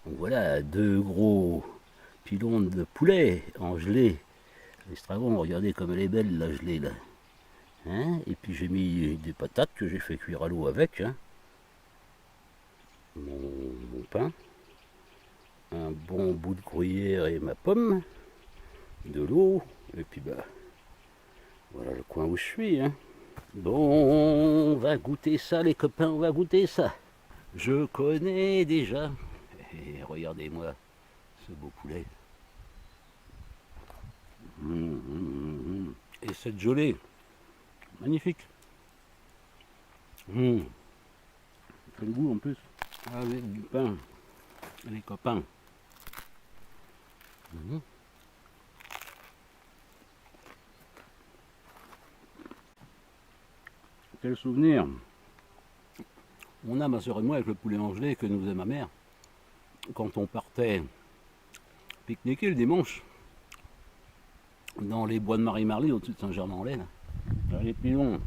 Donc voilà, deux gros pilons de poulet en gelée. L'estragon, regardez comme elle est belle la gelée là. Hein, et puis j'ai mis des patates que j'ai fait cuire à l'eau avec. Hein. Mon pain. Un bon bout de gruyère et ma pomme. De l'eau. Et puis bah, voilà le coin où je suis. Hein. Bon, on va goûter ça les copains, on va goûter ça. Je connais déjà. Et regardez-moi ce beau poulet. Et cette gelée, magnifique. Mmh. Fait le goût en plus. Avec du pain, les copains. Mmh. Quel souvenir on a, ma soeur et moi, avec le poulet en gelée que nous faisait ma mère, quand on partait pique-niquer le dimanche dans les bois de Marie-Marly au-dessus de Saint-Germain-en-Laye. Les pilons,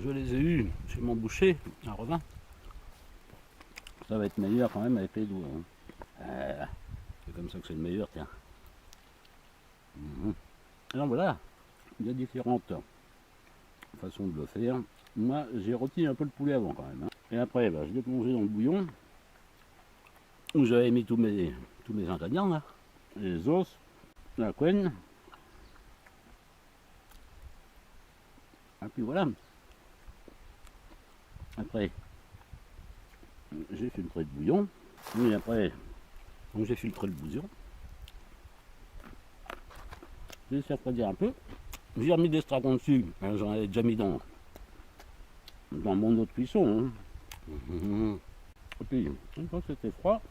je les ai eus chez mon boucher à Revin. Ça va être meilleur quand même avec les doigts. Hein. C'est comme ça que c'est le meilleur, tiens. Alors voilà, il y a différentes façons de le faire. Moi, j'ai rôti un peu le poulet avant quand même. Hein. Et après, bah, je l'ai plongé dans le bouillon où j'avais mis tous mes ingrédients là. Les os, la couenne. Et puis voilà. Après, j'ai filtré le bouillon. Et après, donc j'ai filtré le bouillon. J'ai laissé refroidir un peu. J'ai remis des estragon dessus. J'en avais déjà mis dans mon eau de cuisson. Hein. Et puis, une fois que c'était froid,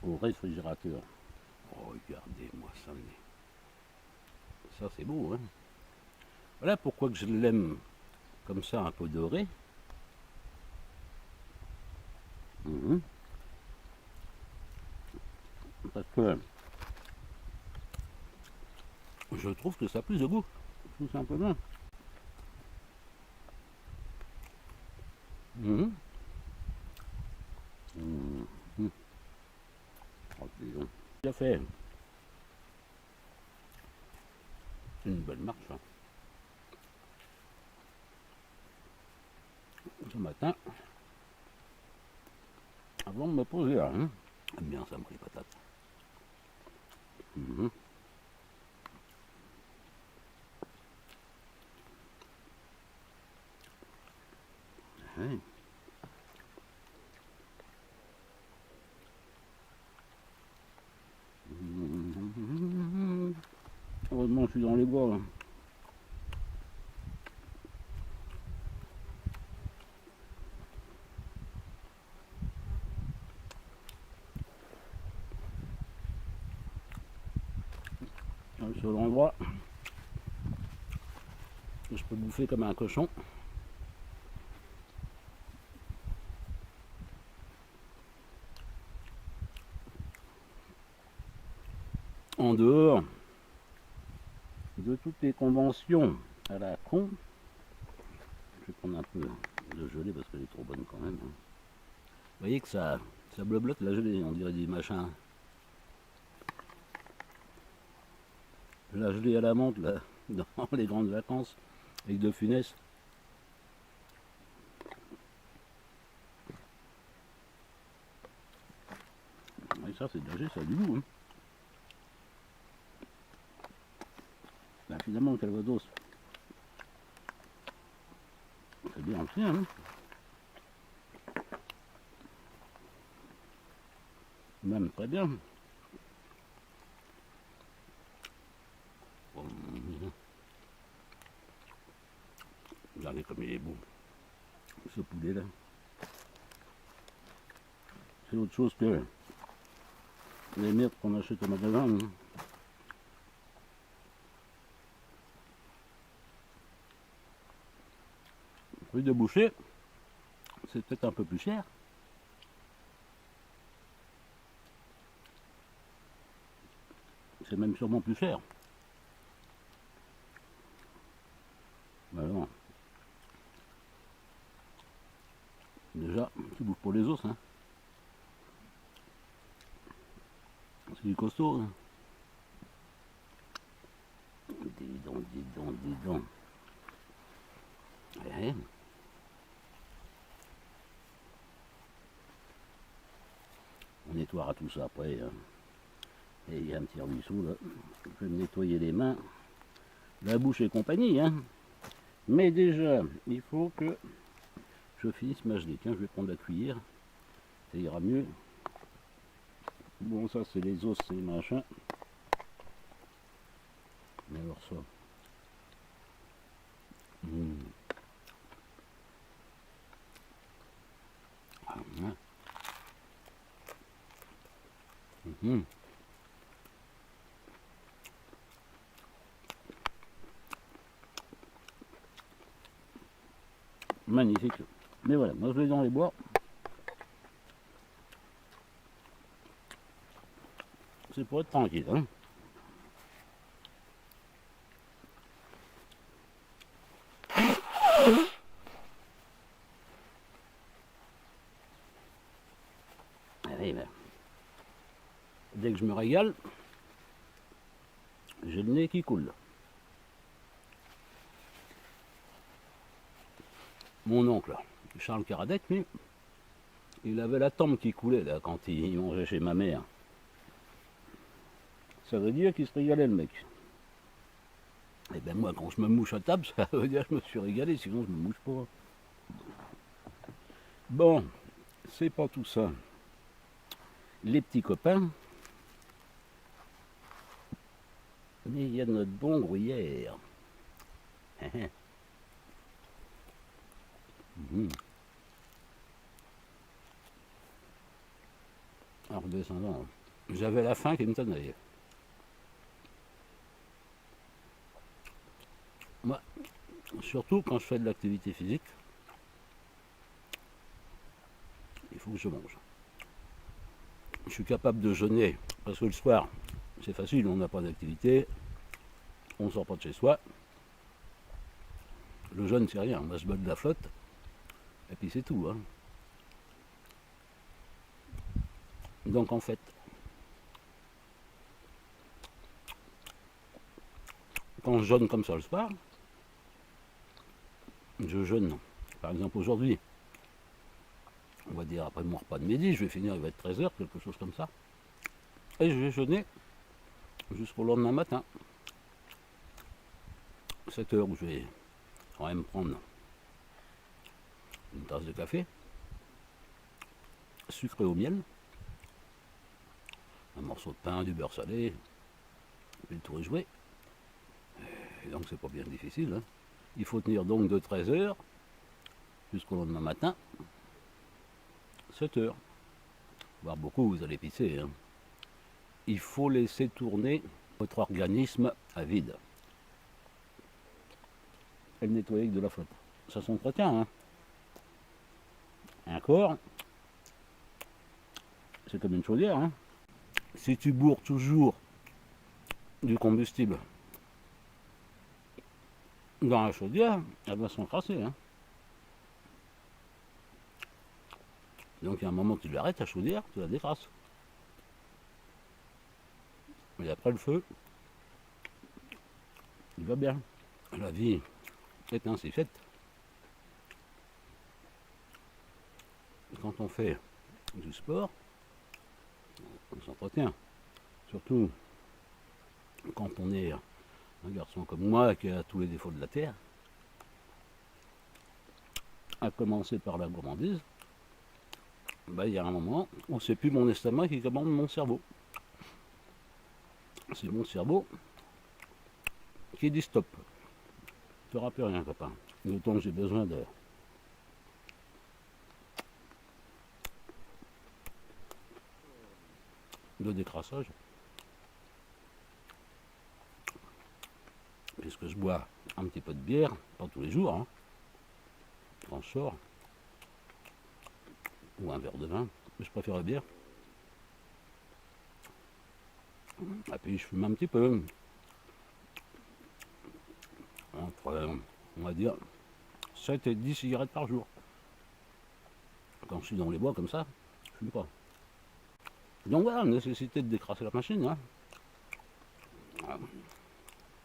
au réfrigérateur. Regardez-moi ça. Ça c'est beau. Hein. Voilà pourquoi que je l'aime comme ça, un peu doré. Parce que je trouve que ça a plus de goût, tout simplement. Oh, j'ai fait une belle marche hein. Ce matin, avant de me poser là. Hein. J'aime bien ça, moi, les patates. Ouais. Heureusement, je suis dans les bois. Là. Le seul endroit où je peux bouffer comme un cochon. En dehors de toutes les conventions à la con, je vais prendre un peu de gelée parce qu'elle est trop bonne quand même. Hein. Vous voyez que ça bleu-bloque la gelée, on dirait des machins. La gelée à la menthe là, dans les grandes vacances, avec De Funès. Et ça c'est de la gelée, ça a du goût. Hein. Ben, finalement le Calvados, c'est bien aussi. Hein. Même très bien. Bon, regardez comme il est beau, ce poulet là. C'est autre chose que les miettes qu'on achète au magasin. Hein. Rue de boucher, c'est peut-être un peu plus cher. C'est même sûrement plus cher. Ben non. Déjà, tu bouffes pour les os. Hein. C'est du costaud. Hein. Dis donc, dis donc, dis donc. Ouais. On nettoiera tout ça après. Hein. Et il y a un petit ruisseau là. Je vais me nettoyer les mains, la bouche et compagnie. Hein. Mais déjà, il faut que je finisse ma gelée. Tiens, je vais prendre la cuillère. Ça ira mieux. Bon, ça c'est les os, c'est les machins. Mais alors ça. Ah, ouais. Magnifique. Mais voilà, moi je vais dans les bois. C'est pour être tranquille. Hein. Allez, ben. Dès que je me régale, j'ai le nez qui coule. Mon oncle, Charles Caradec, lui, il avait la tempe qui coulait là quand il mangeait chez ma mère. Ça veut dire qu'il se régalait le mec. Et ben moi quand je me mouche à table, ça veut dire que je me suis régalé, sinon je me mouche pas. Bon, c'est pas tout ça. Les petits copains, mais il y a notre bon gruyère. En redescendant, j'avais la faim qui me tenait. Moi, surtout quand je fais de l'activité physique, il faut que je mange. Je suis capable de jeûner, parce que le soir, c'est facile, on n'a pas d'activité, on sort pas de chez soi. Le jeûne, c'est rien, on va se battre de la flotte, et puis c'est tout. Hein. Donc en fait, quand je jeûne comme ça le soir, je jeûne. Par exemple aujourd'hui, on va dire après mon repas de midi, je vais finir, il va être 13h, quelque chose comme ça. Et je vais jeûner jusqu'au lendemain matin. 7h où je vais quand même prendre une tasse de café, sucré au miel, un morceau de pain, du beurre salé, et puis le tour est joué. Et donc c'est pas bien difficile. Hein. Il faut tenir donc de 13h jusqu'au lendemain matin, 7h. Voire beaucoup, vous allez pisser. Hein. Il faut laisser tourner votre organisme à vide. Et le nettoyer avec de la flotte. Ça s'entretient. Hein. Un corps, c'est comme une chaudière. Hein. Si tu bourres toujours du combustible dans la chaudière, elle va s'encrasser. Hein. Donc il y a un moment que tu l'arrêtes, ta chaudière, tu la décrasses. Et après le feu, il va bien. La vie est ainsi faite. Quand on fait du sport, on s'entretient. Surtout quand on est un garçon comme moi qui a tous les défauts de la terre, à commencer par la gourmandise, il y a un moment où c'est plus mon estomac qui commande mon cerveau. C'est mon cerveau qui dit stop. Tu n'auras plus rien, copain. D'autant que j'ai besoin de décrassage. Puisque je bois un petit peu de bière, pas tous les jours, hein, quand je sors, ou un verre de vin, mais je préfère la bière. Et puis je fume un petit peu, entre, on va dire, 7 et 10 cigarettes par jour. Quand je suis dans les bois comme ça, je fume pas. Donc voilà, nécessité de décrasser la machine. Hein.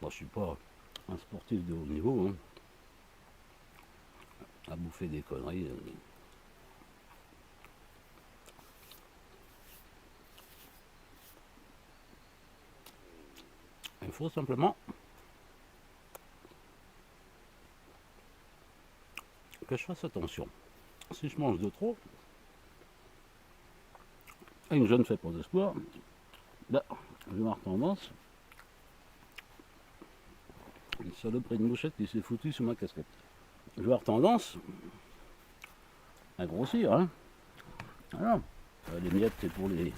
Moi, je suis pas un sportif de haut niveau. Hein. À bouffer des conneries. Il faut simplement que je fasse attention. Si je mange de trop, et que je ne fais pas de sport, là, je vais avoir tendance, une saloperie de mouchette qui s'est foutue sous ma casquette. Je vais avoir tendance à grossir. Hein. Voilà. Les miettes, c'est pour mes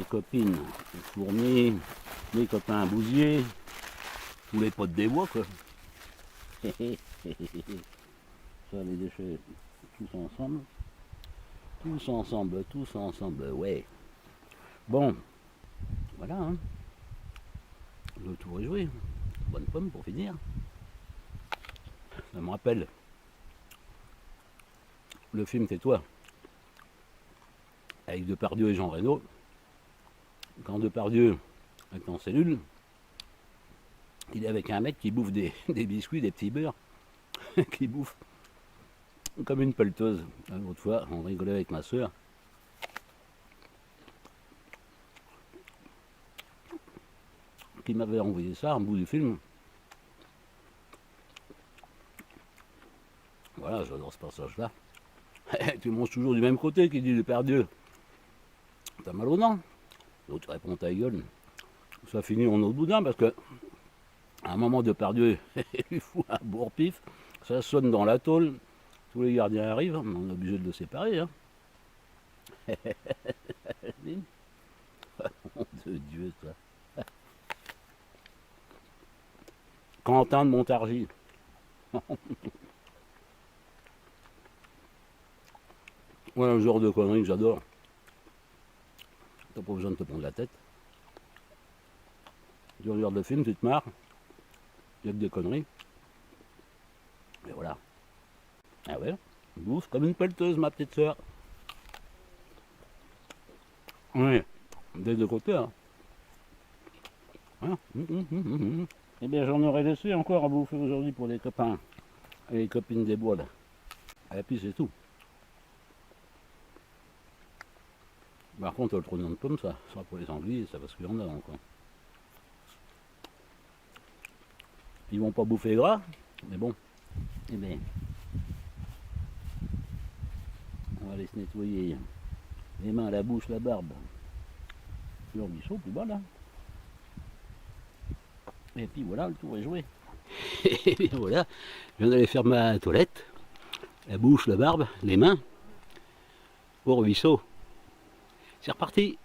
copines, les fourmis, mes copains bousiers, tous les potes des bois, quoi. Ça, les déchets, tous ensemble, ouais. Bon, voilà, hein. Le tour est joué. Bonne pomme pour finir. Ça me rappelle le film Tais-toi, avec Depardieu et Jean Reno. Quand Depardieu est en cellule, il est avec un mec qui bouffe des biscuits, des petits beurres, qui bouffe comme une pelleteuse. L'autre fois, on rigolait avec ma soeur. Qui m'avait envoyé ça en bout du film. Voilà, j'adore ce passage-là. Tu manges toujours du même côté, qui dit Depardieu. T'as mal aux dents? L'autre répond ta gueule. Ça finit en autre boudin parce que à un moment Depardieu lui fout un bourre-pif, ça sonne dans la tôle, tous les gardiens arrivent, on est obligé de le séparer. Hein. Mon Dieu, ça. Quentin de Montargis. Voilà le genre de conneries que j'adore. T'as pas besoin de te prendre la tête. Tu regardes le film, tu te marres. Il y a que des conneries. Et voilà. Ah ouais, bouffe comme une pelleteuse, ma petite soeur. Oui, des deux côtés. Hein. Hein. Eh bien, j'en aurais laissé encore à bouffer aujourd'hui pour les copains et les copines des bois là. Et puis c'est tout. Par contre, le trognon de pomme, ça sera pour les anglais, ça parce qu'il y en a encore. Ils vont pas bouffer gras, mais bon. Eh bien, on va aller se nettoyer les mains, la bouche, la barbe. Le ruisseau, plus bas là. Et puis voilà, le tour est joué. Et bien voilà, je viens d'aller faire ma toilette. La bouche, la barbe, les mains. Au ruisseau. C'est reparti.